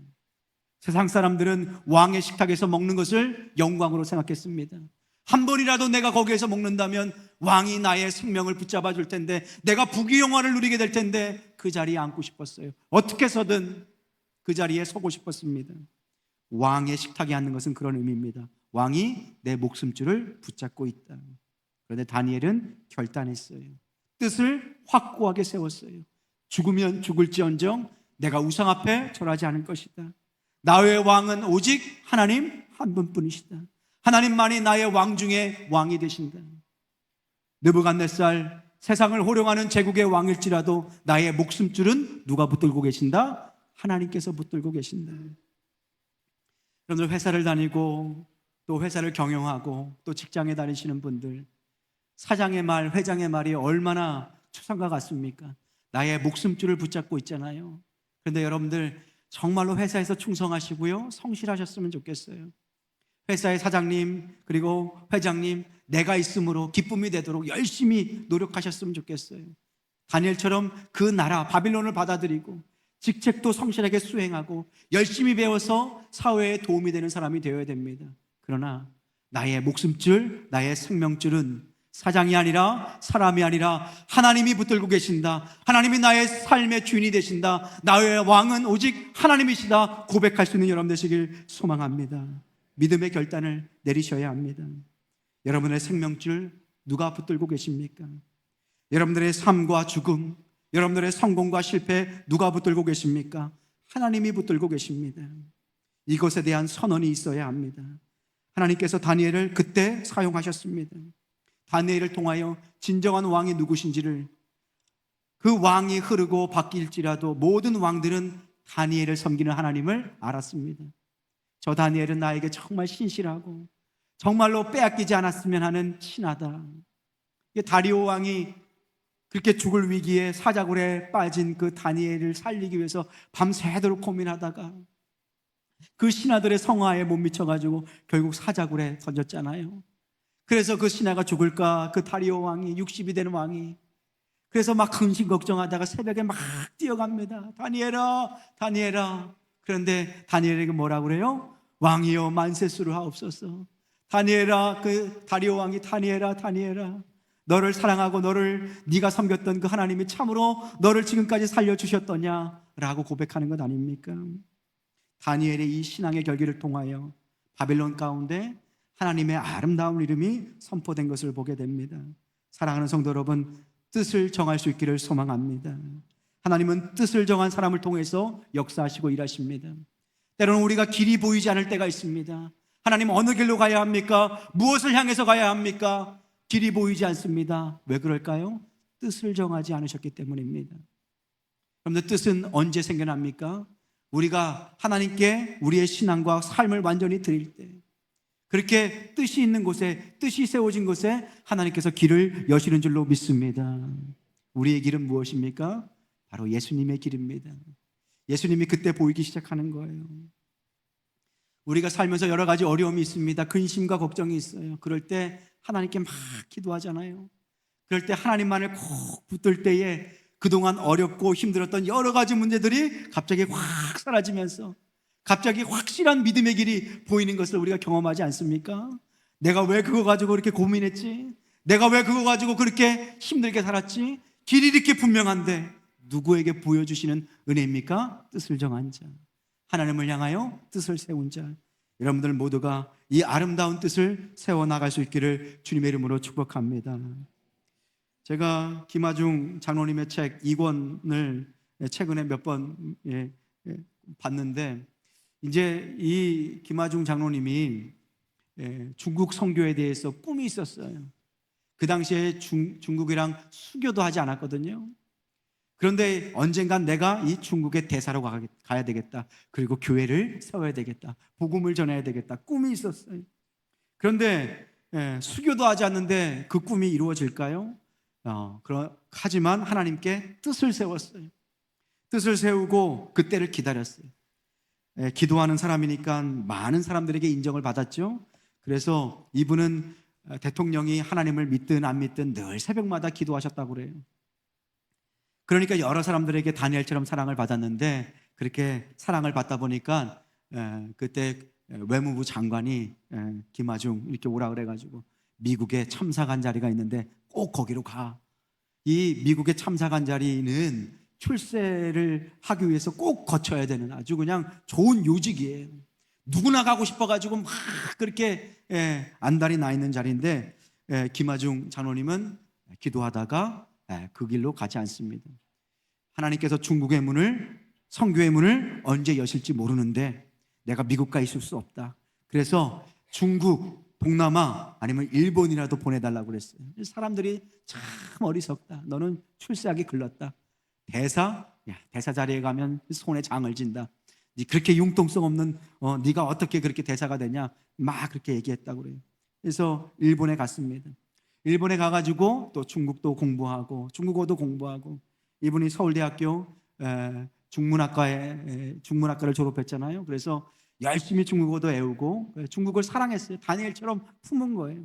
Speaker 1: 세상 사람들은 왕의 식탁에서 먹는 것을 영광으로 생각했습니다. 한 번이라도 내가 거기에서 먹는다면 왕이 나의 생명을 붙잡아 줄 텐데, 내가 부귀영화를 누리게 될 텐데 그 자리에 앉고 싶었어요. 어떻게 해서든 그 자리에 서고 싶었습니다. 왕의 식탁에 앉는 것은 그런 의미입니다. 왕이 내 목숨줄을 붙잡고 있다. 그런데 다니엘은 결단했어요. 뜻을 확고하게 세웠어요. 죽으면 죽을지언정 내가 우상 앞에 절하지 않을 것이다. 나의 왕은 오직 하나님 한 분뿐이시다. 하나님만이 나의 왕 중에 왕이 되신다. 느부갓네살, 세상을 호령하는 제국의 왕일지라도 나의 목숨줄은 누가 붙들고 계신다? 하나님께서 붙들고 계신다. 여러분들 회사를 다니고 또 회사를 경영하고 또 직장에 다니시는 분들, 사장의 말, 회장의 말이 얼마나 추상과 같습니까? 나의 목숨줄을 붙잡고 있잖아요. 그런데 여러분들 정말로 회사에서 충성하시고요, 성실하셨으면 좋겠어요. 회사의 사장님 그리고 회장님, 내가 있음으로 기쁨이 되도록 열심히 노력하셨으면 좋겠어요. 다니엘처럼 그 나라 바빌론을 받아들이고 직책도 성실하게 수행하고 열심히 배워서 사회에 도움이 되는 사람이 되어야 됩니다. 그러나 나의 목숨줄, 나의 생명줄은 사장이 아니라, 사람이 아니라 하나님이 붙들고 계신다. 하나님이 나의 삶의 주인이 되신다. 나의 왕은 오직 하나님이시다. 고백할 수 있는 여러분 되시길 소망합니다. 믿음의 결단을 내리셔야 합니다. 여러분의 생명줄 누가 붙들고 계십니까? 여러분들의 삶과 죽음, 여러분들의 성공과 실패 누가 붙들고 계십니까? 하나님이 붙들고 계십니다. 이것에 대한 선언이 있어야 합니다. 하나님께서 다니엘을 그때 사용하셨습니다. 다니엘을 통하여 진정한 왕이 누구신지를, 그 왕이 흐르고 바뀔지라도 모든 왕들은 다니엘을 섬기는 하나님을 알았습니다. 저 다니엘은 나에게 정말 신실하고 정말로 빼앗기지 않았으면 하는 신하다. 다리오 왕이 그렇게 죽을 위기에 사자굴에 빠진 그 다니엘을 살리기 위해서 밤새도록 고민하다가 그 신하들의 성화에 못 미쳐가지고 결국 사자굴에 던졌잖아요. 그래서 그 신하가 죽을까, 그 다리오 왕이 60이 되는 왕이, 그래서 막 근심 걱정하다가 새벽에 막 뛰어갑니다. 다니엘아, 다니엘아. 그런데 다니엘에게 뭐라고 그래요? 왕이여 만세수를 하옵소서. 다니엘아, 그 다리오 왕이 다니엘아, 다니엘아, 너를 사랑하고 너를 네가 섬겼던 그 하나님이 참으로 너를 지금까지 살려주셨더냐 라고 고백하는 것 아닙니까? 다니엘의 이 신앙의 결기를 통하여 바빌론 가운데 하나님의 아름다운 이름이 선포된 것을 보게 됩니다. 사랑하는 성도 여러분, 뜻을 정할 수 있기를 소망합니다. 하나님은 뜻을 정한 사람을 통해서 역사하시고 일하십니다. 때로는 우리가 길이 보이지 않을 때가 있습니다. 하나님, 어느 길로 가야 합니까? 무엇을 향해서 가야 합니까? 길이 보이지 않습니다. 왜 그럴까요? 뜻을 정하지 않으셨기 때문입니다. 그런데 뜻은 언제 생겨납니까? 우리가 하나님께 우리의 신앙과 삶을 완전히 드릴 때, 그렇게 뜻이 있는 곳에, 뜻이 세워진 곳에 하나님께서 길을 여시는 줄로 믿습니다. 우리의 길은 무엇입니까? 바로 예수님의 길입니다. 예수님이 그때 보이기 시작하는 거예요. 우리가 살면서 여러 가지 어려움이 있습니다. 근심과 걱정이 있어요. 그럴 때 하나님께 막 기도하잖아요. 그럴 때 하나님만을 꼭 붙들 때에 그동안 어렵고 힘들었던 여러 가지 문제들이 갑자기 확 사라지면서 갑자기 확실한 믿음의 길이 보이는 것을 우리가 경험하지 않습니까? 내가 왜 그거 가지고 그렇게 고민했지? 내가 왜 그거 가지고 그렇게 힘들게 살았지? 길이 이렇게 분명한데 누구에게 보여주시는 은혜입니까? 뜻을 정한 자, 하나님을 향하여 뜻을 세운 자. 여러분들 모두가 이 아름다운 뜻을 세워나갈 수 있기를 주님의 이름으로 축복합니다. 제가 김아중 장로님의 책 2권을 최근에 몇 번 봤는데, 이제 이 김아중 장로님이 중국 선교에 대해서 꿈이 있었어요. 그 당시에 중국이랑 수교도 하지 않았거든요. 그런데 언젠간 내가 이 중국의 대사로 가야 되겠다. 그리고 교회를 세워야 되겠다. 복음을 전해야 되겠다. 꿈이 있었어요. 그런데 수교도 하지 않는데 그 꿈이 이루어질까요? 하지만 하나님께 뜻을 세웠어요. 뜻을 세우고 그때를 기다렸어요. 기도하는 사람이니까 많은 사람들에게 인정을 받았죠. 그래서 이분은 대통령이 하나님을 믿든 안 믿든 늘 새벽마다 기도하셨다고 그래요. 그러니까 여러 사람들에게 다니엘처럼 사랑을 받았는데, 그렇게 사랑을 받다 보니까 그때 외무부 장관이 김아중 이렇게 오라 그래가지고 미국에 참사관 자리가 있는데 꼭 거기로 가. 이 미국의 참사관 자리는 출세를 하기 위해서 꼭 거쳐야 되는 아주 그냥 좋은 요직이에요. 누구나 가고 싶어가지고 막 그렇게 안달이 나 있는 자리인데, 김아중 장로님은 기도하다가 그 길로 가지 않습니다. 하나님께서 중국의 문을, 선교의 문을 언제 여실지 모르는데 내가 미국 가 있을 수 없다. 그래서 중국, 동남아 아니면 일본이라도 보내달라고 그랬어요. 사람들이 참 어리석다. 너는 출세하기 글렀다. 대사 자리에 가면 손에 장을 진다. 그렇게 융통성 없는 네가 어떻게 그렇게 대사가 되냐, 막 그렇게 얘기했다고 그래요. 그래서 일본에 갔습니다. 일본에 가가지고 또 중국도 공부하고 중국어도 공부하고, 이분이 서울대학교 중문학과를 졸업했잖아요. 그래서 열심히 중국어도 외우고 중국을 사랑했어요. 다니엘처럼 품은 거예요.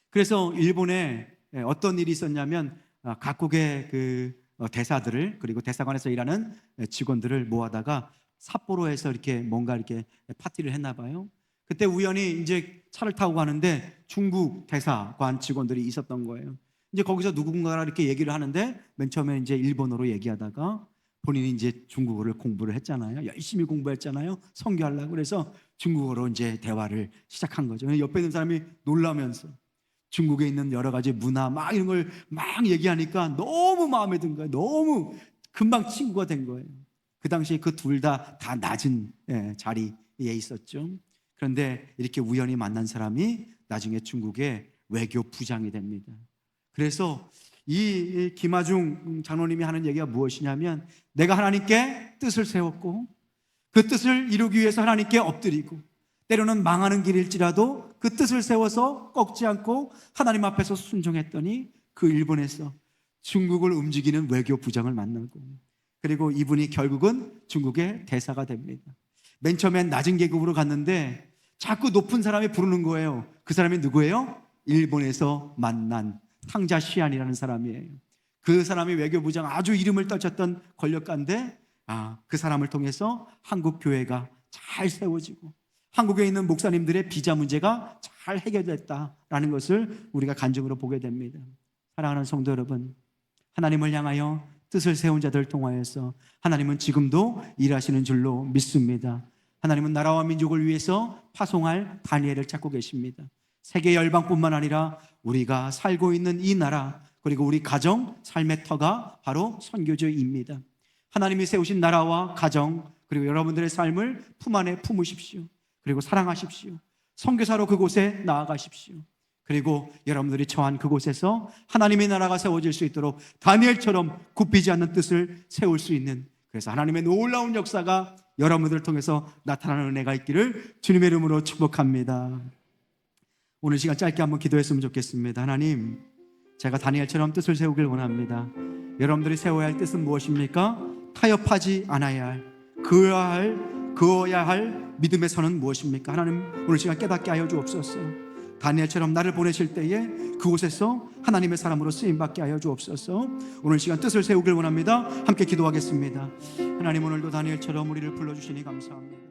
Speaker 1: 그래서 일본에 어떤 일이 있었냐면 각국의 그 대사들을, 그리고 대사관에서 일하는 직원들을 모아다가 삿포로에서 이렇게 뭔가 이렇게 파티를 했나 봐요. 그때 우연히 이제 차를 타고 가는데 중국 대사관 직원들이 있었던 거예요. 이제 거기서 누군가랑 이렇게 얘기를 하는데 맨 처음에 이제 일본어로 얘기하다가 본인이 이제 중국어를 공부를 했잖아요. 열심히 공부했잖아요. 선교하려고. 그래서 중국어로 이제 대화를 시작한 거죠. 옆에 있는 사람이 놀라면서 중국에 있는 여러 가지 문화 막 이런 걸 막 얘기하니까 너무 마음에 든 거예요. 너무 금방 친구가 된 거예요. 그 당시에 그 둘 다 낮은 자리에 있었죠. 그런데 이렇게 우연히 만난 사람이 나중에 중국의 외교 부장이 됩니다. 그래서 이 김아중 장로님이 하는 얘기가 무엇이냐면, 내가 하나님께 뜻을 세웠고 그 뜻을 이루기 위해서 하나님께 엎드리고, 때로는 망하는 길일지라도 그 뜻을 세워서 꺾지 않고 하나님 앞에서 순종했더니 그 일본에서 중국을 움직이는 외교 부장을 만나고, 그리고 이분이 결국은 중국의 대사가 됩니다. 맨 처음엔 낮은 계급으로 갔는데 자꾸 높은 사람이 부르는 거예요. 그 사람이 누구예요? 일본에서 만난 탕자 시안이라는 사람이에요. 그 사람이 외교부장, 아주 이름을 떨쳤던 권력가인데 그 사람을 통해서 한국 교회가 잘 세워지고 한국에 있는 목사님들의 비자 문제가 잘 해결됐다라는 것을 우리가 간증으로 보게 됩니다. 사랑하는 성도 여러분, 하나님을 향하여 뜻을 세운 자들을 통하여서 하나님은 지금도 일하시는 줄로 믿습니다. 하나님은 나라와 민족을 위해서 파송할 다니엘을 찾고 계십니다. 세계 열방뿐만 아니라 우리가 살고 있는 이 나라, 그리고 우리 가정, 삶의 터가 바로 선교지입니다. 하나님이 세우신 나라와 가정, 그리고 여러분들의 삶을 품 안에 품으십시오. 그리고 사랑하십시오. 선교사로 그곳에 나아가십시오. 그리고 여러분들이 처한 그곳에서 하나님의 나라가 세워질 수 있도록 다니엘처럼 굽히지 않는 뜻을 세울 수 있는, 그래서 하나님의 놀라운 역사가 여러분들을 통해서 나타나는 은혜가 있기를 주님의 이름으로 축복합니다. 오늘 시간 짧게 한번 기도했으면 좋겠습니다. 하나님, 제가 다니엘처럼 뜻을 세우길 원합니다. 여러분들이 세워야 할 뜻은 무엇입니까? 타협하지 않아야 할, 그어야 할 믿음의 선은 무엇입니까? 하나님, 오늘 시간 깨닫게 하여 주옵소서. 다니엘처럼 나를 보내실 때에 그곳에서 하나님의 사람으로 쓰임받게 하여 주옵소서. 오늘 시간 뜻을 세우길 원합니다. 함께 기도하겠습니다. 하나님, 오늘도 다니엘처럼 우리를 불러주시니 감사합니다.